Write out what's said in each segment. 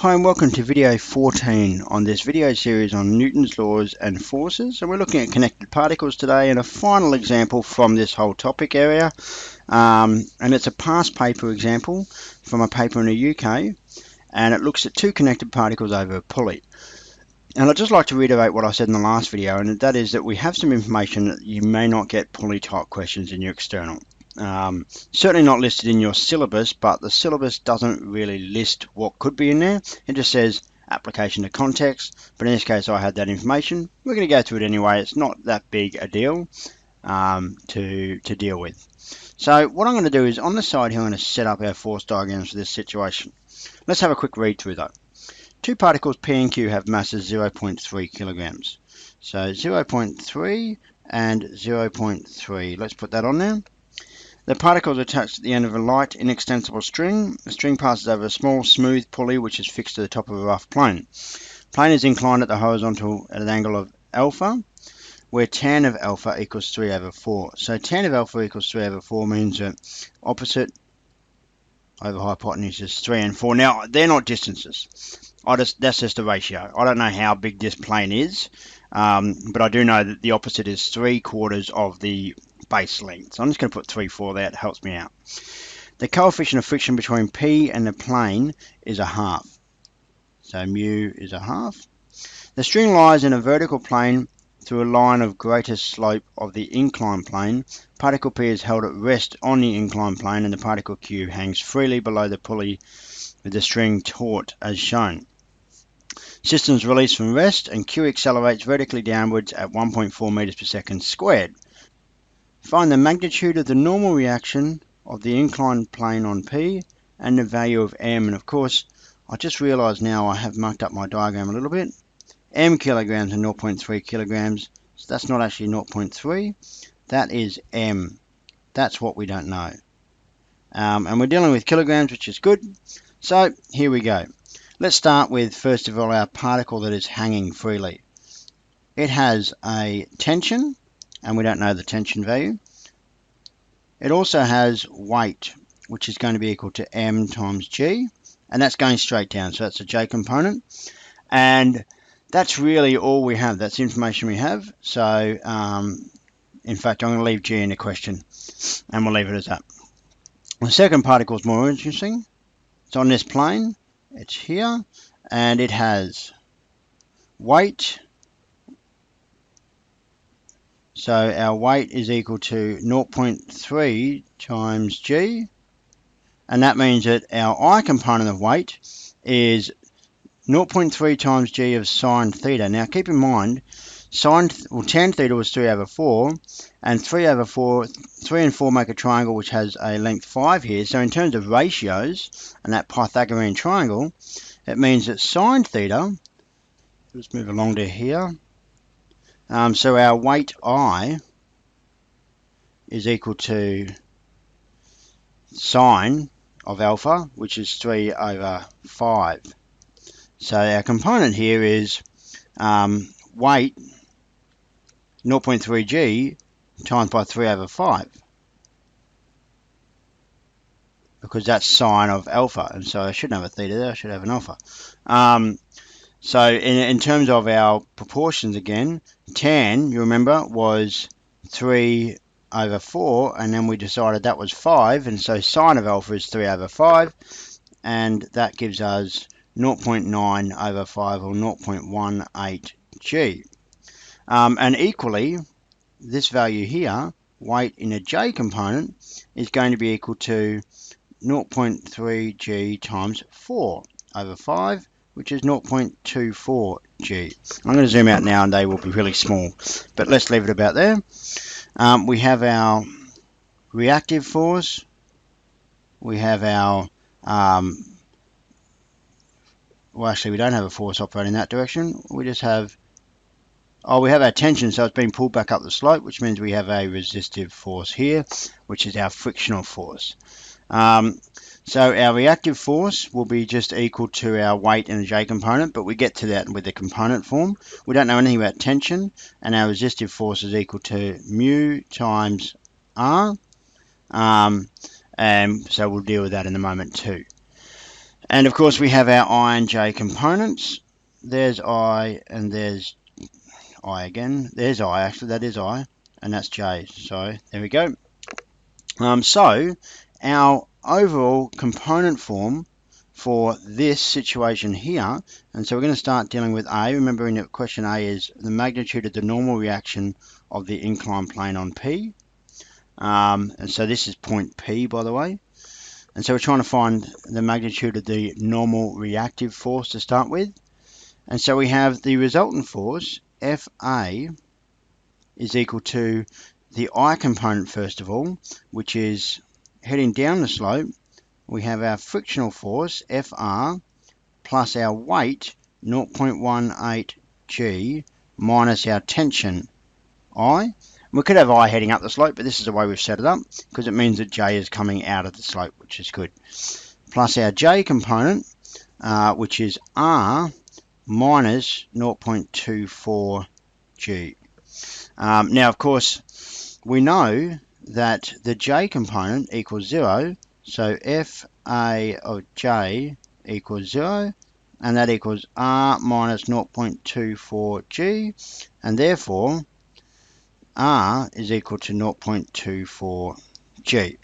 Hi and welcome to video 14 on this video series on Newton's laws and forces, and we're looking at connected particles today and a final example from this whole topic area, and it's a past paper example from a paper in the UK, and it looks at two connected particles over a pulley. And I'd just like to reiterate what I said in the last video, and that is that we have some information that you may not get pulley type questions in your external. Certainly not listed in your syllabus, but the syllabus doesn't really list what could be in there. It just says application to context, but in this case I had that information. We're going to go through it anyway. It's not that big a deal to deal with. So what I'm going to do is on the side here I'm going to set up our force diagrams for this situation. Let's have a quick read through that. Two particles P and Q have masses 0.3 kilograms. So 0.3 and 0.3. Let's put that on there. The particles are attached at the end of a light, inextensible string. The string passes over a small, smooth pulley which is fixed to the top of a rough plane. Plane is inclined at the horizontal at an angle of alpha, where tan of alpha equals 3 over 4. So tan of alpha equals 3 over 4 means that opposite over hypotenuse is 3 and 4. Now, they're not distances. That's just a ratio. I don't know how big this plane is, but I do know that the opposite is 3/4 of the base length. So I'm just going to put 3, 4 there. It helps me out. The coefficient of friction between P and the plane is a half. So mu is a half. The string lies in a vertical plane through a line of greatest slope of the inclined plane. Particle P is held at rest on the inclined plane and the particle Q hangs freely below the pulley with the string taut as shown. Systems released from rest and Q accelerates vertically downwards at 1.4 meters per second squared. Find the magnitude of the normal reaction of the inclined plane on P and the value of m. And of course, I just realized now I have mucked up my diagram a little bit. M kilograms and 0.3 kilograms. So that's not actually 0.3. That is m. That's what we don't know. And we're dealing with kilograms, which is good. So here we go. Let's start with, first of all, our particle that is hanging freely. It has a tension, and we don't know the tension value. It also has weight, which is going to be equal to m times g, and that's going straight down, so that's a j component. And that's really all we have. That's the information we have. So, in fact, I'm going to leave g in the question, and we'll leave it as that. The second particle is more interesting. It's on this plane. It's here, and it has weight. So our weight is equal to 0.3 times g, and that means that our I component of weight is 0.3 times g of sine theta. Now keep in mind, tan theta was 3 over 4, and 3 and 4 make a triangle which has a length 5 here. So in terms of ratios and that Pythagorean triangle, it means that sine theta, let's move along to here, so our weight I is equal to sine of alpha, which is 3 over 5. So our component here is weight 0.3 g times by 3 over 5, because that's sine of alpha, and so I shouldn't have a theta there, I should have an alpha. So in terms of our proportions again, tan, you remember, was 3 over 4, and then we decided that was 5, and so sine of alpha is 3 over 5, and that gives us 0.9 over 5, or 0.18 g. And equally, this value here, weight in a j component, is going to be equal to 0.3 g times 4 over 5, which is 0.24 g. I'm going to zoom out now and they will be really small, but let's leave it about there. We have our reactive force. We have our, well actually we don't have a force operating in that direction. We just have, we have our tension, so it's been pulled back up the slope, which means we have a resistive force here, which is our frictional force. So our reactive force will be just equal to our weight in a j component, but we get to that with the component form. We don't know anything about tension, and our resistive force is equal to mu times r, and so we'll deal with that in a moment too. And of course we have our I and J components. There's I and there's I again. There's I, actually, that is I, and that's J. So there we go. So our overall component form for this situation here, and so we're going to start dealing with A. Remembering that question A is the magnitude of the normal reaction of the inclined plane on P. And so this is point P, by the way. And so we're trying to find the magnitude of the normal reactive force to start with. And so we have the resultant force, FA, is equal to the I component first of all, which is heading down the slope. We have our frictional force, FR, plus our weight, 0.18 G, minus our tension, I. We could have I heading up the slope, but this is the way we've set it up, because it means that J is coming out of the slope, which is good. Plus our J component, which is R minus 0.24 G. Now, of course, we know that the J component equals 0, so FA of J equals 0, and that equals R minus 0.24 G, and therefore R is equal to 0.24 G.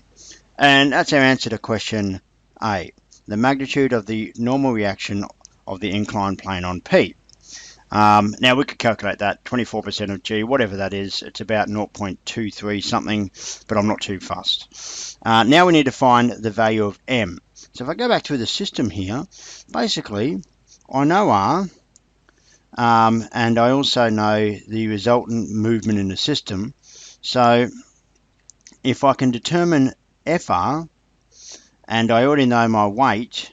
And that's our answer to question A, the magnitude of the normal reaction of the inclined plane on P. Now we could calculate that, 24% of G, whatever that is, it's about 0.23 something, but I'm not too fussed. Now we need to find the value of M. So if I go back to the system here, basically I know R, and I also know the resultant movement in the system. So if I can determine FR, and I already know my weight,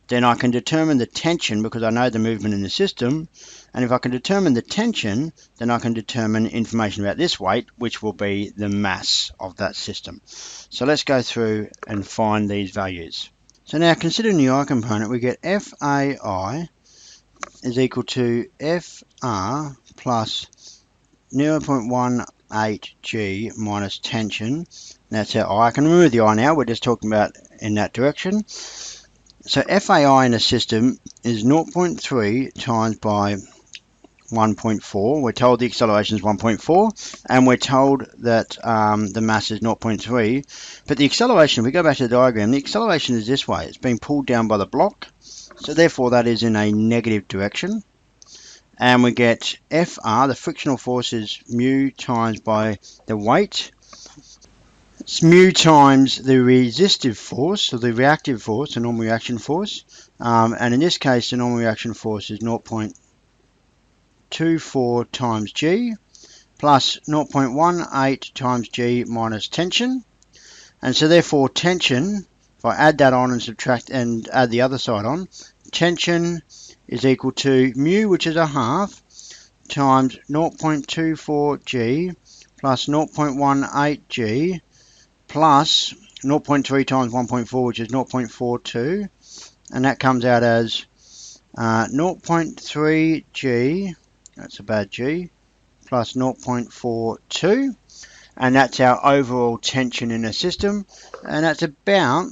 then I can determine the tension because I know the movement in the system. And if I can determine the tension, then I can determine information about this weight, which will be the mass of that system. So let's go through and find these values. So now considering the I component, we get FAI is equal to FR plus 0.18 G minus tension. That's our I. I can remove the I now, we're just talking about in that direction. So FAI in a system is 0.3 times by 1.4. We're told the acceleration is 1.4, and we're told that the mass is 0.3. But the acceleration, if we go back to the diagram, the acceleration is this way. It's being pulled down by the block, so therefore that is in a negative direction. And we get FR, the frictional force, is mu times by the weight. It's mu times the resistive force, so the reactive force, the normal reaction force. And in this case, the normal reaction force is 0.24 times G plus 0.18 times G minus tension. And so therefore tension, if I add that on and subtract and add the other side on, tension is equal to mu, which is a half, times 0.24 G plus 0.18 G plus 0.3 times 1.4, which is 0.42, and that comes out as 0.3 G, that's a bad G, plus 0.42, and that's our overall tension in the system, and that's about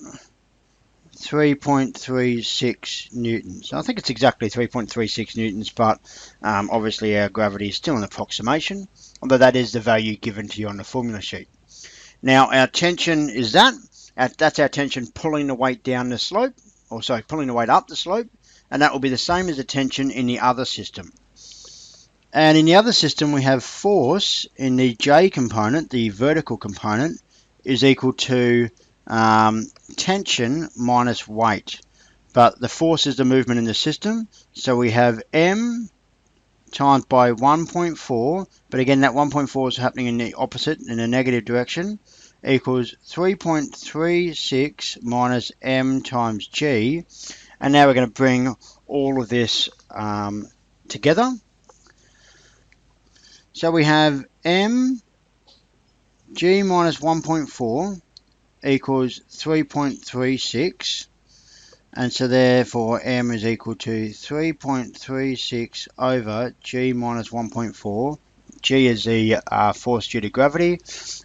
3.36 newtons. I think it's exactly 3.36 newtons, but obviously our gravity is still an approximation, although that is the value given to you on the formula sheet. Now our tension is that's our tension pulling the weight down the slope, or sorry, pulling the weight up the slope, and that will be the same as the tension in the other system. And in the other system we have force in the J component, the vertical component, is equal to tension minus weight, but the force is the movement in the system, so we have M times by 1.4, but again that 1.4 is happening in the opposite, in a negative direction, equals 3.36 minus M times G. And now we're going to bring all of this together. So we have M G minus 1.4 equals 3.36, and so therefore M is equal to 3.36 over G minus 1.4. G is the force due to gravity,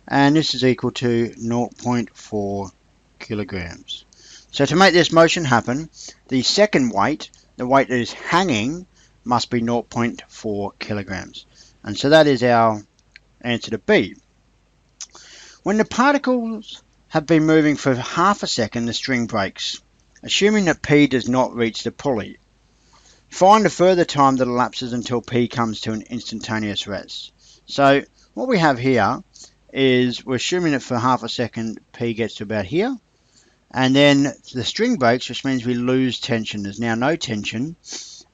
and this is equal to 0.4 kilograms. So to make this motion happen, the second weight, the weight that is hanging, must be 0.4 kilograms. And so that is our answer to B. When the particles have been moving for half a second, the string breaks, assuming that P does not reach the pulley. Find the further time that elapses until P comes to an instantaneous rest. So what we have here is we're assuming that for half a second P gets to about here, and then the string breaks, which means we lose tension. There's now no tension,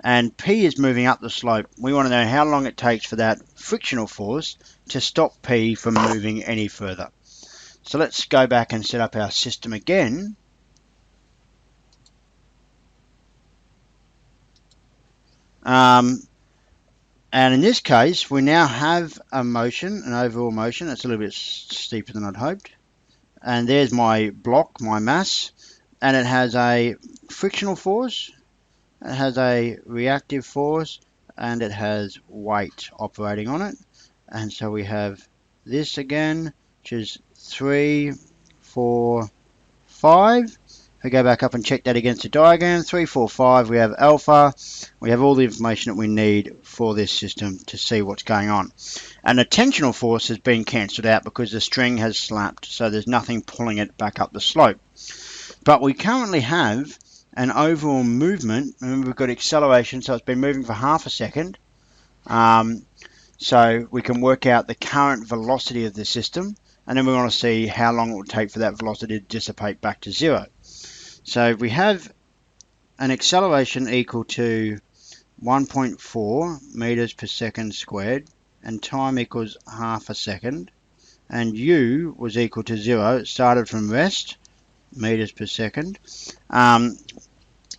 and P is moving up the slope. We want to know how long it takes for that frictional force to stop P from moving any further. So let's go back and set up our system again. And in this case, we now have a motion, an overall motion. That's a little bit steeper than I'd hoped. And there's my block, my mass, and it has a frictional force, it has a reactive force, and it has weight operating on it. And so we have this again, which is 3, 4, 5. If we go back up and check that against the diagram, 3, 4, 5, we have alpha. We have all the information that we need for this system to see what's going on. And the tensional force has been cancelled out because the string has slapped, so there's nothing pulling it back up the slope. But we currently have an overall movement. Remember, we've got acceleration, so it's been moving for half a second. So we can work out the current velocity of the system, and then we want to see how long it would take for that velocity to dissipate back to zero. So we have an acceleration equal to 1.4 meters per second squared, and time equals half a second, and u was equal to 0. It started from rest, meters per second.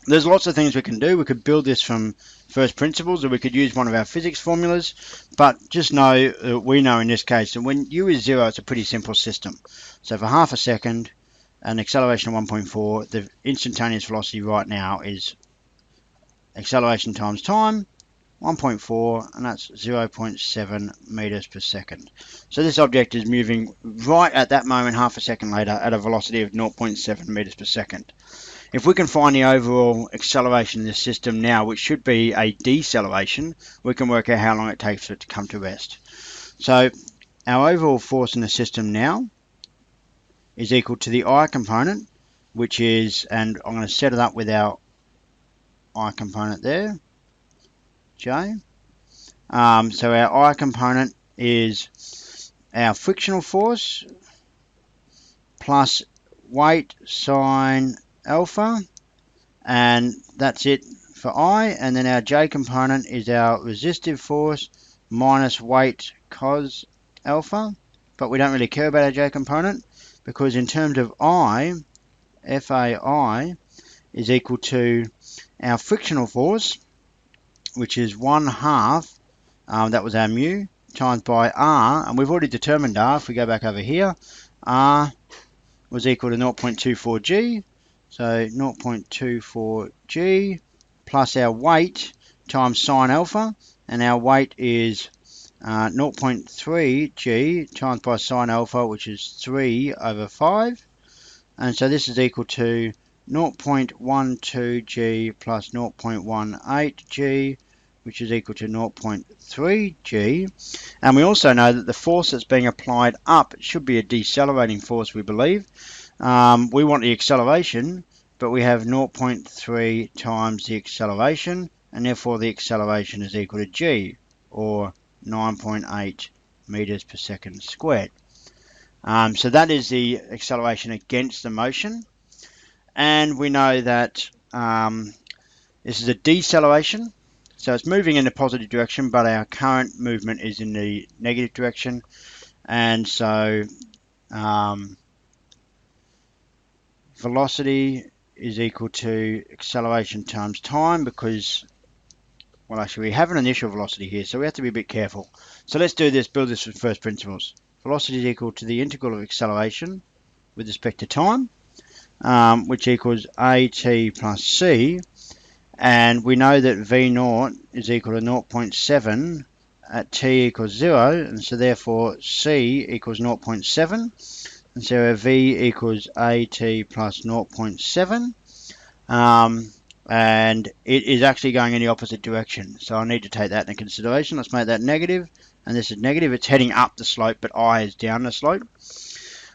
There's lots of things we can do. We could build this from first principles, or we could use one of our physics formulas, but just know, we know in this case, that when u is 0, it's a pretty simple system. So for half a second, an acceleration of 1.4, the instantaneous velocity right now is acceleration times time, 1.4, and that's 0.7 meters per second. So this object is moving right at that moment, half a second later, at a velocity of 0.7 meters per second. If we can find the overall acceleration in this system now, which should be a deceleration, we can work out how long it takes for it to come to rest. So our overall force in the system now is equal to the I component, which is, and I'm going to set it up with our I component there, J. So our I component is our frictional force plus weight sine alpha, and that's it for I. And then our J component is our resistive force minus weight cos alpha, but we don't really care about our J component, because in terms of I, FAI is equal to our frictional force, which is 1/2, that was our mu, times by R, and we've already determined R. If we go back over here, R was equal to 0.24 G, so 0.24 G plus our weight times sine alpha, and our weight is 0.3 G times by sine alpha, which is 3 over 5, and so this is equal to 0.12 G plus 0.18 G, which is equal to 0.3 G. And we also know that the force that's being applied up should be a decelerating force, we believe. We want the acceleration, but we have 0.3 times the acceleration, and therefore the acceleration is equal to G, or 9.8 meters per second squared. So that is the acceleration against the motion. And we know that this is a deceleration, so it's moving in the positive direction, but our current movement is in the negative direction. And so velocity is equal to acceleration times time, because, well, actually we have an initial velocity here, so we have to be a bit careful. So let's do this, build this with first principles. Velocity is equal to the integral of acceleration with respect to time, which equals AT plus C, and we know that V0 is equal to 0.7 at t equals 0, and so therefore C equals 0.7. And so V equals AT plus 0.7. And it is actually going in the opposite direction. So I need to take that into consideration. Let's make that negative. And this is negative. It's heading up the slope, but I is down the slope.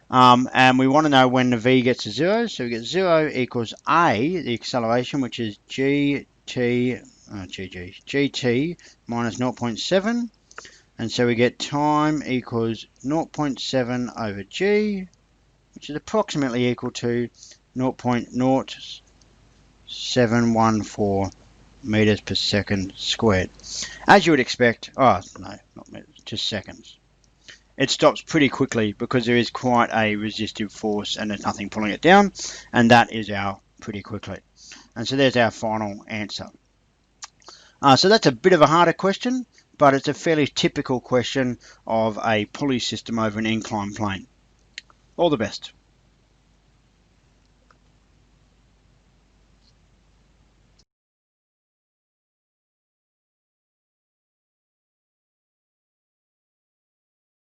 And we want to know when the V gets to 0. So we get 0 equals A, the acceleration, which is GT minus 0.7. And so we get time equals 0.7 over G, which is approximately equal to 0.0714 meters per second squared. As you would expect, oh no, not meters, just seconds. It stops pretty quickly because there is quite a resistive force and there's nothing pulling it down, and that is our pretty quickly. And so there's our final answer. So that's a bit of a harder question, but it's a fairly typical question of a pulley system over an inclined plane. All the best.